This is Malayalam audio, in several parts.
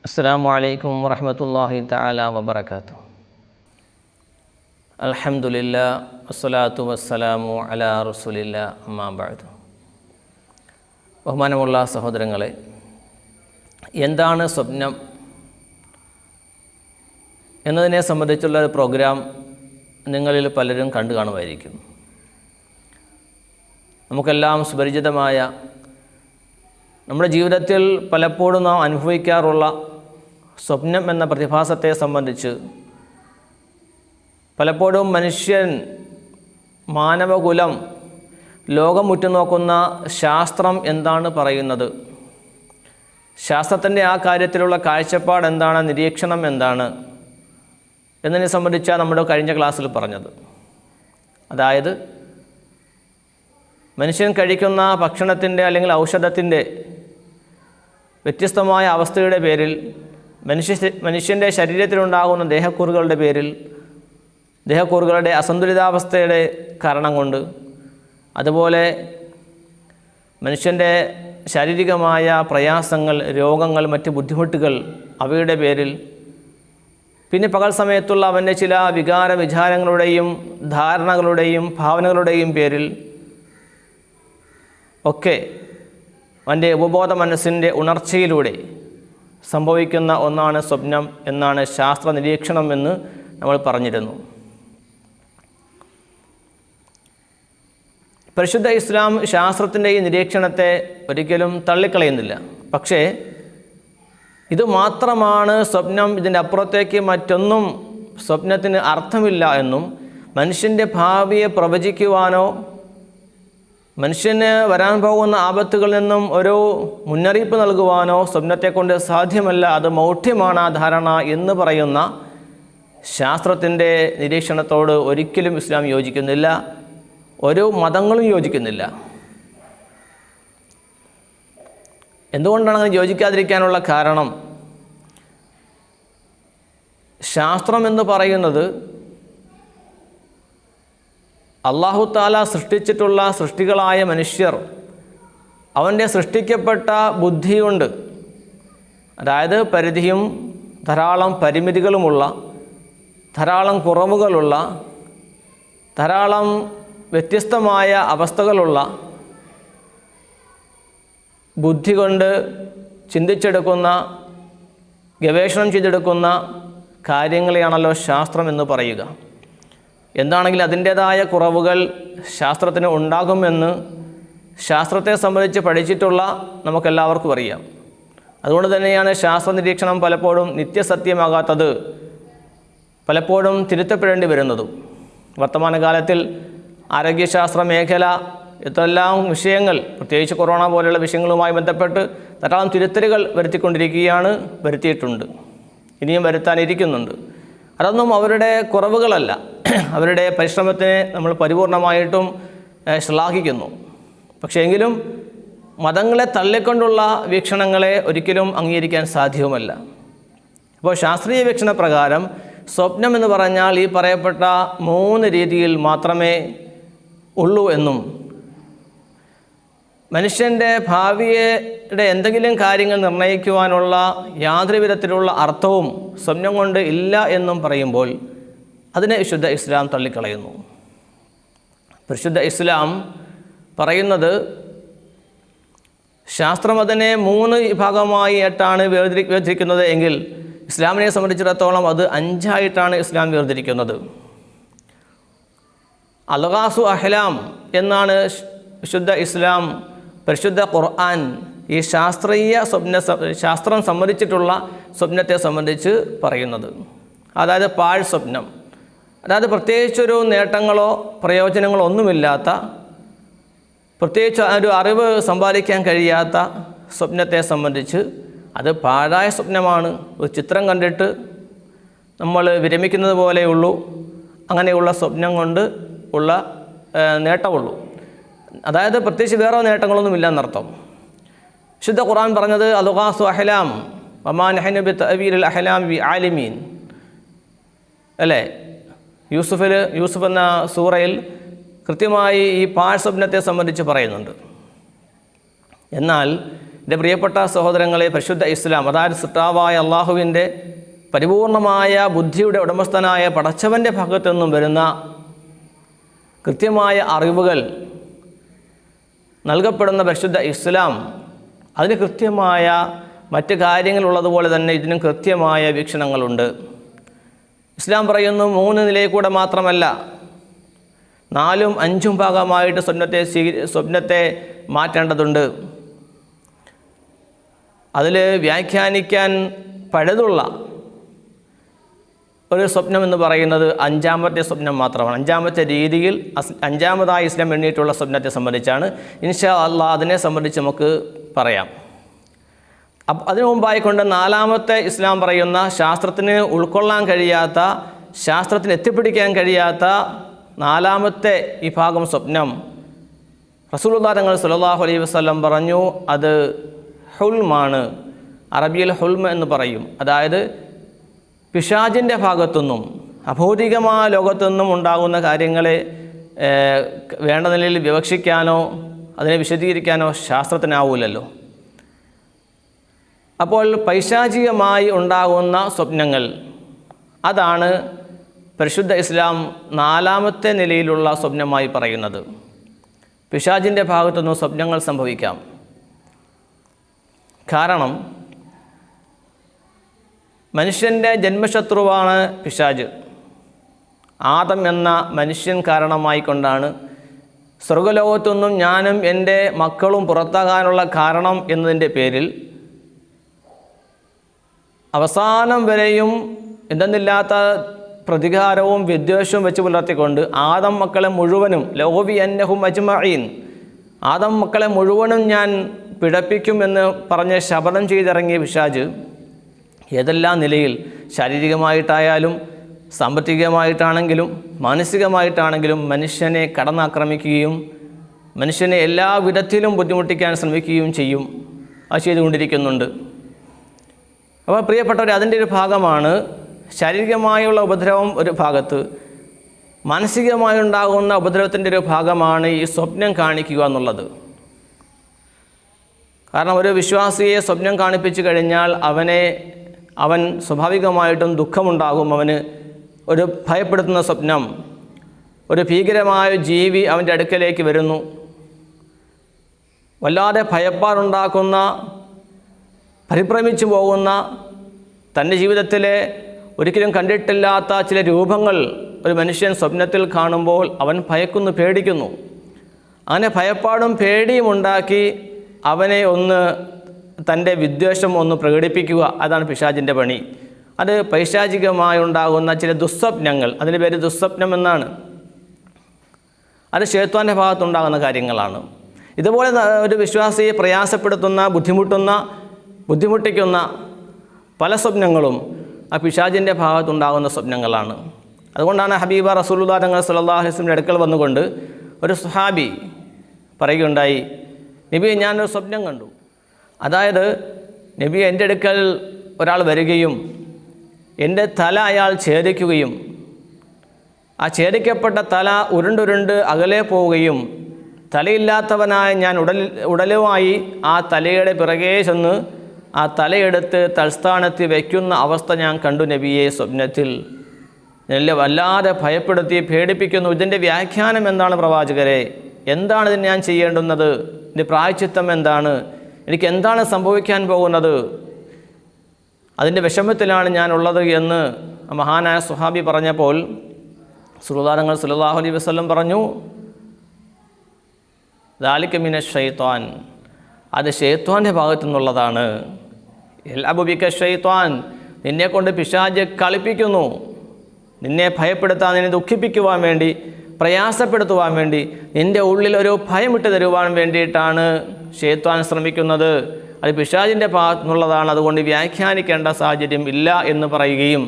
അസ്സലാമു അലൈക്കും വറഹ്മത്തുള്ളാഹി തആല വബറകാതുഹു. അൽഹംദുലില്ലാ വസ്സലാത്തു വസ്സലാമു അലാ റസൂലില്ലാ അമ്മാ ബഅദ്. ബഹുമാനമുള്ള സഹോദരങ്ങളെ, എന്താണ് സ്വപ്നം എന്നതിനെ സംബന്ധിച്ചുള്ള ഒരു പ്രോഗ്രാം നിങ്ങളിൽ പലരും കണ്ടു കാണുമായിരിക്കും. നമുക്കെല്ലാം സുപരിചിതമായ, നമ്മുടെ ജീവിതത്തിൽ പലപ്പോഴും നാം അനുഭവിക്കാറുള്ള സ്വപ്നം എന്ന പ്രതിഭാസത്തെ സംബന്ധിച്ച് പലപ്പോഴും മനുഷ്യൻ, മാനവകുലം, ലോകം ഉറ്റുനോക്കുന്ന ശാസ്ത്രം എന്താണ് പറയുന്നത്, ശാസ്ത്രത്തിൻ്റെ ആ കാര്യത്തിലുള്ള കാഴ്ചപ്പാട് എന്താണ്, നിരീക്ഷണം എന്താണ് എന്നതിനെ സംബന്ധിച്ചാണ് നമ്മുടെ കഴിഞ്ഞ ക്ലാസ്സിൽ പറഞ്ഞത്. അതായത് മനുഷ്യൻ കഴിക്കുന്ന ഭക്ഷണത്തിൻ്റെ അല്ലെങ്കിൽ ഔഷധത്തിൻ്റെ വ്യത്യസ്തമായ അവസ്ഥയുടെ പേരിൽ, മനുഷ്യൻ്റെ ശരീരത്തിലുണ്ടാകുന്ന ദേഹക്കൂറുകളുടെ പേരിൽ, ദേഹക്കൂറുകളുടെ അസന്തുലിതാവസ്ഥയുടെ കാരണം കൊണ്ട്, അതുപോലെ മനുഷ്യൻ്റെ ശാരീരികമായ പ്രയാസങ്ങൾ, രോഗങ്ങൾ, മറ്റ് ബുദ്ധിമുട്ടുകൾ, അവയുടെ പേരിൽ, പിന്നെ പകൽ സമയത്തുള്ള അവൻ്റെ ചില വിചാരങ്ങളുടെയും ധാരണകളുടെയും ഭാവനകളുടെയും പേരിൽ ഒക്കെ അവൻ്റെ ഉപബോധ മനസ്സിൻ്റെ ഉണർച്ചയിലൂടെ സംഭവിക്കുന്ന ഒന്നാണ് സ്വപ്നം എന്നാണ് ശാസ്ത്ര നിരീക്ഷണം എന്ന് നമ്മൾ പറഞ്ഞിരുന്നു. പരിശുദ്ധ ഇസ്ലാം ശാസ്ത്രത്തിൻ്റെ ഈ നിരീക്ഷണത്തെ ഒരിക്കലും തള്ളിക്കളയുന്നില്ല. പക്ഷേ ഇത് മാത്രമാണ് സ്വപ്നം, ഇതിൻ്റെ അപ്പുറത്തേക്ക് മറ്റൊന്നും സ്വപ്നത്തിന് അർത്ഥമില്ല എന്നും, മനുഷ്യൻ്റെ ഭാവിയെ പ്രവചിക്കുവാനോ മനുഷ്യന് വരാൻ പോകുന്ന ആപത്തുകളിൽ നിന്നും ഒരു മുന്നറിയിപ്പ് നൽകുവാനോ സ്വപ്നത്തെക്കൊണ്ട് സാധ്യമല്ല, അത് മൗഢ്യമാണ് ആ ധാരണ എന്ന് പറയുന്ന ശാസ്ത്രത്തിൻ്റെ നിരീക്ഷണത്തോട് ഒരിക്കലും ഇസ്ലാം യോജിക്കുന്നില്ല, ഒരു മതങ്ങളും യോജിക്കുന്നില്ല. എന്തുകൊണ്ടാണ് അങ്ങനെ യോജിക്കാതിരിക്കാനുള്ള കാരണം? ശാസ്ത്രം എന്ന് പറയുന്നത് അല്ലാഹു തആല സൃഷ്ടിച്ചിട്ടുള്ള സൃഷ്ടികളായ മനുഷ്യർ അവൻ്റെ സൃഷ്ടിക്കപ്പെട്ട ബുദ്ധിയുണ്ട്, അതായത് പരിധിയും ധാരാളം പരിമിതികളുമുള്ള, ധാരാളം കുറവുകളുള്ള, ധാരാളം വ്യത്യസ്തമായ അവസ്ഥകളുള്ള ബുദ്ധി കൊണ്ട് ചിന്തിച്ചെടുക്കുന്ന, ഗവേഷണം ചെയ്തെടുക്കുന്ന കാര്യങ്ങളെയാണല്ലോ ശാസ്ത്രം എന്ന് പറയുക. എന്താണെങ്കിൽ അതിൻ്റേതായ കുറവുകൾ ശാസ്ത്രത്തിന് ഉണ്ടാകുമെന്ന് ശാസ്ത്രത്തെ സംബന്ധിച്ച് പഠിച്ചിട്ടുള്ള നമുക്കെല്ലാവർക്കും അറിയാം. അതുകൊണ്ട് തന്നെയാണ് ശാസ്ത്ര നിരീക്ഷണം പലപ്പോഴും നിത്യസത്യമാകാത്തത്, പലപ്പോഴും തിരുത്തപ്പെടേണ്ടി വരുന്നതും. വർത്തമാനകാലത്തിൽ ആരോഗ്യശാസ്ത്ര മേഖല ഇതെല്ലാം വിഷയങ്ങൾ, പ്രത്യേകിച്ച് കൊറോണ പോലെയുള്ള വിഷയങ്ങളുമായി ബന്ധപ്പെട്ട് ധാരാളം തിരുത്തലുകൾ വരുത്തിക്കൊണ്ടിരിക്കുകയാണ്, വരുത്തിയിട്ടുണ്ട്, ഇനിയും വരുത്താനിരിക്കുന്നുണ്ട്. അതൊന്നും അവരുടെ കുറവുകളല്ല, അവരുടെ പരിശ്രമത്തിനെ നമ്മൾ പരിപൂർണമായിട്ടും ശ്ലാഘിക്കുന്നു. പക്ഷേ എങ്കിലും മതങ്ങളെ തള്ളിക്കൊണ്ടുള്ള വീക്ഷണങ്ങളെ ഒരിക്കലും അംഗീകരിക്കാൻ സാധ്യവുമല്ല. അപ്പോൾ ശാസ്ത്രീയ വീക്ഷണ പ്രകാരം സ്വപ്നം എന്ന് പറഞ്ഞാൽ ഈ പറയപ്പെട്ട 3 രീതിയിൽ മാത്രമേ ഉള്ളൂ എന്നും, മനുഷ്യൻ്റെ ഭാവിയുടെ എന്തെങ്കിലും കാര്യങ്ങൾ നിർണ്ണയിക്കുവാനുള്ള യാതൊരു വിധത്തിലുള്ള അർത്ഥവും സ്വപ്നം കൊണ്ട് ഇല്ല എന്നും പറയുമ്പോൾ അതിനെ വിശുദ്ധ ഇസ്ലാം തള്ളിക്കളയുന്നു. പരിശുദ്ധ ഇസ്ലാം പറയുന്നത് ശാസ്ത്രം അതിനെ 3 വിഭാഗമായിട്ടാണ് വേർതിരിക്കുന്നത് എങ്കിൽ ഇസ്ലാമിനെ സംബന്ധിച്ചിടത്തോളം അത് 5 ആയിട്ടാണ് ഇസ്ലാം വേർതിരിക്കുന്നത്. അൽഗാസു അഹ്ലാം എന്നാണ് വിശുദ്ധ ഇസ്ലാം, പരിശുദ്ധ ഖുർആൻ ഈ ശാസ്ത്രം സമ്മതിച്ചിട്ടുള്ള സ്വപ്നത്തെ സംബന്ധിച്ച് പറയുന്നത്. അതായത് പാഴ് സ്വപ്നം, അതായത് പ്രത്യേകിച്ചൊരു നേട്ടങ്ങളോ പ്രയോജനങ്ങളോ ഒന്നുമില്ലാത്ത, പ്രത്യേകിച്ച് ഒരു അറിവ് സമ്പാദിക്കാൻ കഴിയാത്ത സ്വപ്നത്തെ സംബന്ധിച്ച് അത് പാഴായ സ്വപ്നമാണ്. ഒരു ചിത്രം കണ്ടിട്ട് നമ്മൾ വിരമിക്കുന്നത് പോലെയുള്ളൂ, അങ്ങനെയുള്ള സ്വപ്നം കൊണ്ട് ഉള്ള നേട്ടമുള്ളൂ. അതായത് പ്രത്യേകിച്ച് വേറെ നേട്ടങ്ങളൊന്നുമില്ല എന്നർത്ഥം. വിശുദ്ധ ഖുർആൻ പറഞ്ഞത് അൽഗാസു അഹ്ലാം വമാ നഹ്നു ബിതഅവീലിൽ അഹ്ലാം ബിആലിമീൻ അല്ലേ? യൂസുഫ് എന്ന സൂറയിൽ കൃത്യമായി ഈ പാഴ് സ്വപ്നത്തെ സംബന്ധിച്ച് പറയുന്നുണ്ട്. എന്നാൽ എൻ്റെ പ്രിയപ്പെട്ട സഹോദരങ്ങളെ, പരിശുദ്ധ ഇസ്ലാം, അതായത് സൃഷ്ടാവായ അള്ളാഹുവിൻ്റെ പരിപൂർണമായ ബുദ്ധിയുടെ ഉടമസ്ഥനായ പടച്ചവൻ്റെ ഭാഗത്തു നിന്നും വരുന്ന കൃത്യമായ അറിവുകൾ നൽകപ്പെടുന്ന പരിശുദ്ധ ഇസ്ലാം, അതിന് കൃത്യമായ മറ്റ് കാര്യങ്ങളുള്ളതുപോലെ തന്നെ ഇതിനും കൃത്യമായ വീക്ഷണങ്ങളുണ്ട്. ഇസ്ലാം പറയുന്നു 3 നിലയിൽ കൂടെ മാത്രമല്ല 4ഉം 5ഉം ഭാഗമായിട്ട് സ്വപ്നത്തെ മാറ്റേണ്ടതുണ്ട്. അതിൽ വ്യാഖ്യാനിക്കാൻ പഴുതുള്ള ഒരു സ്വപ്നം എന്ന് പറയുന്നത് 5ാമത്തെ സ്വപ്നം മാത്രമാണ്. 5ാമത്തെ രീതിയിൽ 5ാമതായി ഇസ്ലാം എണ്ണിയിട്ടുള്ള സ്വപ്നത്തെ സംബന്ധിച്ചാണ്. ഇൻഷാ അല്ലാഹ് അതിനെ സംബന്ധിച്ച് നമുക്ക് പറയാം. അതിനു മുമ്പായിക്കൊണ്ട് 4ാമത്തെ ഇസ്ലാം പറയുന്ന ശാസ്ത്രത്തിന് ഉൾക്കൊള്ളാൻ കഴിയാത്ത, ശാസ്ത്രത്തിന് എത്തിപ്പിടിക്കാൻ കഴിയാത്ത 4ാമത്തെ വിഭാഗം സ്വപ്നം റസൂലുള്ളാഹി തങ്ങൾ സ്വല്ലല്ലാഹു അലൈഹി വസല്ലം പറഞ്ഞു, അത് ഹുൽമാണ്. അറബിയിൽ ഹുൽമ എന്ന് പറയും. അതായത് പിശാചിൻ്റെ ഭാഗത്തുനിന്നും അഭൗതികമായ ലോകത്തുനിന്നും ഉണ്ടാകുന്ന കാര്യങ്ങളെ വേണ്ട നിലയിൽ വിവക്ഷിക്കാനോ അതിനെ വിശദീകരിക്കാനോ ശാസ്ത്രത്തിനാവൂലല്ലോ. അപ്പോൾ പൈശാചികമായി ഉണ്ടാകുന്ന സ്വപ്നങ്ങൾ, അതാണ് പരിശുദ്ധ ഇസ്ലാം 4ാമത്തെ നിലയിലുള്ള സ്വപ്നമായി പറയുന്നത്. പിശാചിൻ്റെ ഭാഗത്തുനിന്നും സ്വപ്നങ്ങൾ സംഭവിക്കാം. കാരണം മനുഷ്യൻ്റെ ജന്മശത്രുവാണ് പിശാച്. ആദം എന്ന മനുഷ്യൻ കാരണമായിക്കൊണ്ടാണ് സ്വർഗ്ഗലോകത്തുനിന്നും ഞാനും എൻ്റെ മക്കളും പുറത്താകാനുള്ള കാരണം എന്നതിൻ്റെ പേരിൽ അവസാനം വരെയും എന്തെന്നില്ലാത്ത പ്രതികാരവും വിദ്വേഷവും വെച്ച് പുലർത്തിക്കൊണ്ട് ആദം മക്കളെ മുഴുവനും ലൗബിയന്നഹും അജ്മഈൻ, ആദം മക്കളെ മുഴുവനും ഞാൻ പിഴപ്പിക്കുമെന്ന് പറഞ്ഞ് ശപഥം ചെയ്തിറങ്ങിയ പിശാച് ഏതെല്ലാം നിലയിൽ, ശാരീരികമായിട്ടായാലും സാമ്പത്തികമായിട്ടാണെങ്കിലും മാനസികമായിട്ടാണെങ്കിലും മനുഷ്യനെ കടന്നാക്രമിക്കുകയും മനുഷ്യനെ എല്ലാ വിധത്തിലും ബുദ്ധിമുട്ടിക്കാൻ ശ്രമിക്കുകയും ചെയ്യും. അത് ചെയ്തുകൊണ്ടിരിക്കുന്നുണ്ട്. അപ്പോൾ പ്രിയപ്പെട്ടവർ, അതിൻ്റെ ഒരു ഭാഗമാണ് ശാരീരികമായുള്ള ഉപദ്രവം ഒരു ഭാഗത്ത്, മാനസികമായി ഉണ്ടാകുന്ന ഉപദ്രവത്തിൻ്റെ ഒരു ഭാഗമാണ് ഈ സ്വപ്നം കാണിക്കുക എന്നുള്ളത്. കാരണം ഒരു വിശ്വാസിയെ സ്വപ്നം കാണിപ്പിച്ചു കഴിഞ്ഞാൽ അവൻ സ്വാഭാവികമായിട്ടും ദുഃഖമുണ്ടാകും. അവന് ഒരു ഭയപ്പെടുത്തുന്ന സ്വപ്നം, ഒരു ഭീകരമായ ജീവി അവൻ്റെ അടുക്കലേക്ക് വരുന്നു, വല്ലാതെ ഭയപ്പാടുണ്ടാക്കുന്ന, പരിഭ്രമിച്ചു പോകുന്ന, തൻ്റെ ജീവിതത്തിലെ ഒരിക്കലും കണ്ടിട്ടില്ലാത്ത ചില രൂപങ്ങൾ ഒരു മനുഷ്യൻ സ്വപ്നത്തിൽ കാണുമ്പോൾ അവൻ ഭയക്കുന്നു, പേടിക്കുന്നു. അങ്ങനെ ഭയപ്പാടും പേടിയും ഉണ്ടാക്കി അവനെ തൻ്റെ വിദ്വേഷം പ്രകടിപ്പിക്കുക, അതാണ് പിശാചിൻ്റെ പണി. അത് പൈശാചികമായി ഉണ്ടാകുന്ന ചില ദുസ്വപ്നങ്ങൾ, അതിൻ്റെ പേര് ദുസ്വപ്നം എന്നാണ്. അത് ശൈത്താൻ്റെ ഭാഗത്തുണ്ടാകുന്ന കാര്യങ്ങളാണ്. ഇതുപോലെ ഒരു വിശ്വാസിയെ പ്രയാസപ്പെടുത്തുന്ന, ബുദ്ധിമുട്ടിക്കുന്ന പല സ്വപ്നങ്ങളും ആ പിശാചിൻ്റെ ഭാഗത്തുണ്ടാകുന്ന സ്വപ്നങ്ങളാണ്. അതുകൊണ്ടാണ് ഹബീബ റസൂലുള്ളാഹി തങ്ങൾ സ്വല്ലല്ലാഹു അലൈഹി വസല്ലം അടുക്കൽ വന്നുകൊണ്ട് ഒരു സ്വഹാബി പറയുകയുണ്ടായി, നബിയെ, ഞാനൊരു സ്വപ്നം കണ്ടു. അതായത് നബി, എൻ്റെ അടുക്കൽ ഒരാൾ വരികയും എൻ്റെ തല അയാൾ ഛേദിക്കുകയും ആ ഛേദിക്കപ്പെട്ട തല ഉരുണ്ടുരുണ്ട് അകലെ പോവുകയും തലയില്ലാത്തവനായ ഞാൻ ഉടലുമായി ആ തലയുടെ പിറകെ ചെന്ന് ആ തലയെടുത്ത് തൽസ്ഥാനത്ത് വയ്ക്കുന്ന അവസ്ഥ ഞാൻ കണ്ടു നബിയെ സ്വപ്നത്തിൽ. എന്നെ വല്ലാതെ ഭയപ്പെടുത്തി പേടിപ്പിക്കുന്നു. ഇതിൻ്റെ വ്യാഖ്യാനം എന്താണ് പ്രവാചകരെ? എന്താണ് ഇതിന് ഞാൻ ചെയ്യേണ്ടുന്നത്? ഇതിൻ്റെ പ്രായശ്ചിത്തം എന്താണ്? എനിക്ക് എന്താണ് സംഭവിക്കാൻ പോകുന്നത്? അതിൻ്റെ വിഷമത്തിലാണ് ഞാനുള്ളത് എന്ന് മഹാനായ സ്വഹാബി പറഞ്ഞപ്പോൾ റസൂലുള്ളാഹി സ്വല്ലല്ലാഹു അലൈഹി വസല്ലം പറഞ്ഞു, ദാലിക മിനശ് ശൈത്വാൻ, അത് ശൈത്വാൻ്റെ ഭാഗത്തു നിന്നുള്ളതാണ്. യൽഅബു ബിക ശൈത്വാൻ, നിന്നെക്കൊണ്ട് പിശാച് കളിപ്പിക്കുന്നു. നിന്നെ ഭയപ്പെടുത്താൻ, നിന്നെ ദുഃഖിപ്പിക്കുവാൻ വേണ്ടി, പ്രയാസപ്പെടുത്തുവാൻ വേണ്ടി, നിൻ്റെ ഉള്ളിൽ ഒരു ഭയമിട്ട് തരുവാൻ വേണ്ടിയിട്ടാണ് ശൈത്വാൻ ശ്രമിക്കുന്നത്. അത് പിശാചിൻ്റെ ഭാഗത്തു നിന്നുള്ളതാണ്. അതുകൊണ്ട് വ്യാഖ്യാനിക്കേണ്ട സാഹചര്യം ഇല്ല എന്ന് പറയുകയും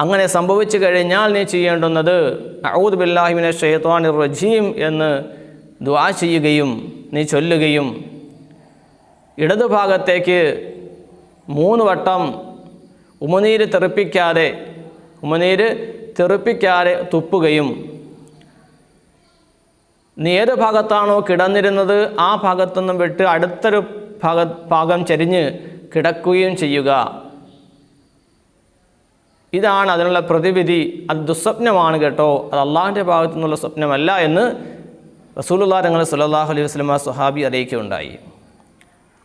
അങ്ങനെ സംഭവിച്ചു കഴിഞ്ഞാൽ നീ ചെയ്യേണ്ടുന്നത് അഊദു ബില്ലാഹി മിനശ് ശൈത്വാനിർ റജീം എന്ന് ദുആ ചെയ്യുകയും നീ ചൊല്ലുകയും ഇടതുഭാഗത്തേക്ക് 3 വട്ടം ഉമിനീര് തെറിപ്പിക്കാതെ തുപ്പുകയും നീ ഏത് ഭാഗത്താണോ കിടന്നിരുന്നത് ആ ഭാഗത്തുനിന്നും വിട്ട് അടുത്തൊരു ഭാഗം ചരിഞ്ഞ് കിടക്കുകയും ചെയ്യുക. ഇതാണ് അതിനുള്ള പ്രതിവിധി. അത് ദുസ്വപ്നമാണ് കേട്ടോ, അത് അള്ളാഹുവിൻ്റെ ഭാഗത്തു നിന്നുള്ള സ്വപ്നമല്ല എന്ന് റസൂലുള്ളാഹി തങ്ങൾ സ്വല്ലല്ലാഹു അലൈഹി വസല്ലം സ്വഹാബി അറിയിക്കുകയുണ്ടായി.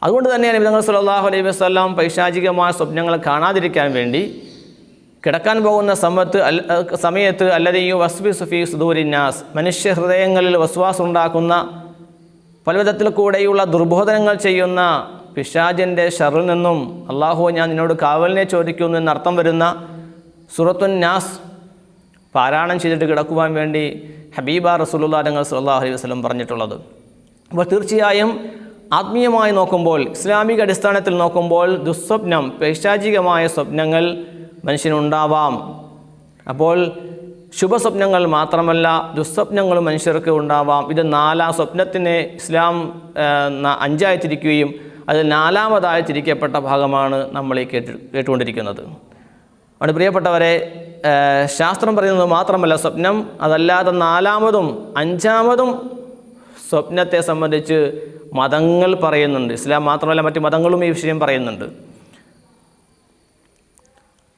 അതുകൊണ്ട് തന്നെയാണ് നബി തങ്ങൾ സ്വല്ലല്ലാഹു അലൈഹി വസല്ലം പൈശാചികമായ സ്വപ്നങ്ങൾ കാണാതിരിക്കാൻ വേണ്ടി കിടക്കാൻ പോകുന്ന സമയത്ത് അല്ലദീ യുവസ്വിസു ഫീ സുദൂരിന്നാസ്, മനുഷ്യ ഹൃദയങ്ങളിൽ വസ്വാസ് ഉണ്ടാക്കുന്ന പലവിധത്തിൽ കൂടെയുള്ള ദുർബോധനങ്ങൾ ചെയ്യുന്ന പിശാചിൻ്റെ ഷർറിൽ നിന്നും അല്ലാഹു ഞാൻ നിന്നോട് കാവലിനെ ചോദിക്കുന്നു എന്നർത്ഥം വരുന്ന സൂറത്തുൻ നാസ് പാരായണം ചെയ്തിട്ട് കിടക്കുവാൻ വേണ്ടി ഹബീബ റസൂലുള്ളാഹി തങ്ങൾ സ്വല്ലല്ലാഹു അലൈഹി വസല്ലം പറഞ്ഞിട്ടുള്ളത്. അപ്പോൾ തീർച്ചയായും ആത്മീയമായി നോക്കുമ്പോൾ, ഇസ്ലാമിക അടിസ്ഥാനത്തിൽ നോക്കുമ്പോൾ ദുസ്വപ്നം, പൈശാചികമായ സ്വപ്നങ്ങൾ മനുഷ്യനുണ്ടാവാം. അപ്പോൾ ശുഭസ്വപ്നങ്ങൾ മാത്രമല്ല ദുസ്വപ്നങ്ങളും മനുഷ്യർക്ക് ഉണ്ടാവാം. ഇത് 4 സ്വപ്നത്തിനെ ഇസ്ലാം 5ആയി തിരിക്കുകയും അതിൽ 4ാമതായി തിരിക്കപ്പെട്ട ഭാഗമാണ് നമ്മൾ ഈ കേട്ടുകൊണ്ടിരിക്കുന്നത്. അവിടെ പ്രിയപ്പെട്ടവരെ, ശാസ്ത്രം പറയുന്നത് മാത്രമല്ല സ്വപ്നം, അതല്ലാതെ 4ാമതും 5ാമതും സ്വപ്നത്തെ സംബന്ധിച്ച് മതങ്ങൾ പറയുന്നുണ്ട്. ഇസ്ലാം മാത്രമല്ല മറ്റ് മതങ്ങളും ഈ വിഷയം പറയുന്നുണ്ട്.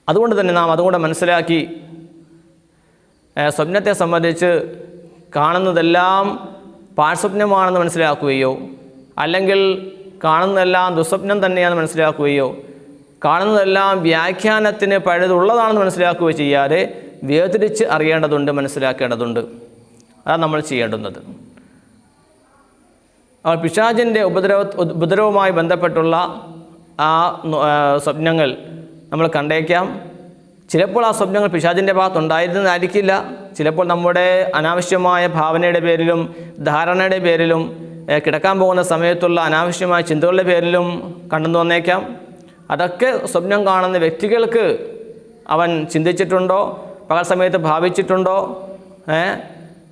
അതുകൊണ്ട് തന്നെ നാം അതുകൊണ്ട് മനസ്സിലാക്കി സ്വപ്നത്തെ സംബന്ധിച്ച് കാണുന്നതെല്ലാം പാഴ്സ്വപ്നമാണെന്ന് മനസ്സിലാക്കുകയോ അല്ലെങ്കിൽ കാണുന്നതെല്ലാം ദുസ്വപ്നം തന്നെയാണെന്ന് മനസ്സിലാക്കുകയോ കാണുന്നതെല്ലാം വ്യാഖ്യാനത്തിന് പഴുതുള്ളതാണെന്ന് മനസ്സിലാക്കുകയോ ചെയ്യാതെ വേർതിരിച്ച് അറിയേണ്ടതുണ്ട്, മനസ്സിലാക്കേണ്ടതുണ്ട്. അതാണ് നമ്മൾ ചെയ്യേണ്ടുന്നത്. പിശാചിൻ്റെ ഉപദ്രവവുമായി ബന്ധപ്പെട്ടുള്ള ആ സ്വപ്നങ്ങൾ നമ്മൾ കണ്ടേക്കാം. ചിലപ്പോൾ ആ സ്വപ്നങ്ങൾ പിശാചിൻ്റെ ഭാഗത്തുണ്ടായിരുന്നതായിരിക്കില്ല. ചിലപ്പോൾ നമ്മുടെ അനാവശ്യമായ ഭാവനയുടെ പേരിലും ധാരണയുടെ പേരിലും കിടക്കാൻ പോകുന്ന സമയത്തുള്ള അനാവശ്യമായ ചിന്തകളുടെ പേരിലും കണ്ടെന്ന് വന്നേക്കാം. അതൊക്കെ സ്വപ്നം കാണുന്ന വ്യക്തികൾക്ക് അവൻ ചിന്തിച്ചിട്ടുണ്ടോ, പകൽ സമയത്ത് ഭാവിച്ചിട്ടുണ്ടോ,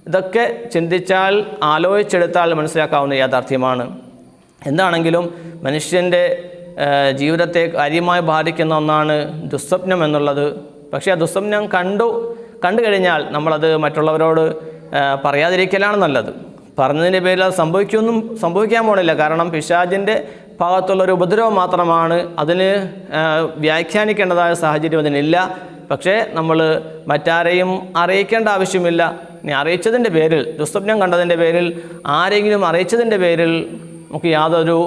ഇതൊക്കെ ചിന്തിച്ചാൽ ആലോചിച്ചെടുത്താൽ മനസ്സിലാക്കാവുന്ന യാഥാർത്ഥ്യമാണ്. എന്താണെങ്കിലും മനുഷ്യൻ്റെ ജീവിതത്തെ കാര്യമായി ബാധിക്കുന്ന ഒന്നാണ് ദുസ്വപ്നം എന്നുള്ളത്. പക്ഷേ ആ ദുസ്വപ്നം കണ്ടു കഴിഞ്ഞാൽ നമ്മളത് മറ്റുള്ളവരോട് പറയാതിരിക്കലാണ് നല്ലത്. പറഞ്ഞതിൻ്റെ പേരിൽ അത് സംഭവിക്കാൻ പോണില്ല. കാരണം പിശാചിൻ്റെ ഭാഗത്തുള്ളൊരു ഉപദ്രവം മാത്രമാണ്. അതിന് വ്യാഖ്യാനിക്കേണ്ടതായ സാഹചര്യം അതിനില്ല. പക്ഷേ നമ്മൾ മറ്റാരെയും അറിയിക്കേണ്ട ആവശ്യമില്ല. ഇനി അറിയിച്ചതിൻ്റെ പേരിൽ, ദുസ്വപ്നം കണ്ടതിൻ്റെ പേരിൽ, ആരെങ്കിലും അറിയിച്ചതിൻ്റെ പേരിൽ നമുക്ക് യാതൊരു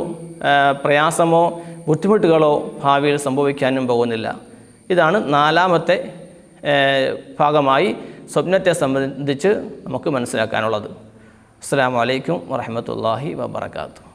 പ്രയാസമോ ബുദ്ധിമുട്ടുകളോ ഭാവിയിൽ സംഭവിക്കാനും പോകുന്നില്ല. ഇതാണ് 4ാമത്തെ ഭാഗമായി സ്വപ്നത്തെ സംബന്ധിച്ച് നമുക്ക് മനസ്സിലാക്കാനുള്ളത്. അസ്സലാമു അലൈക്കും വറഹ്മത്തുള്ളാഹി വബറകാതുഹു.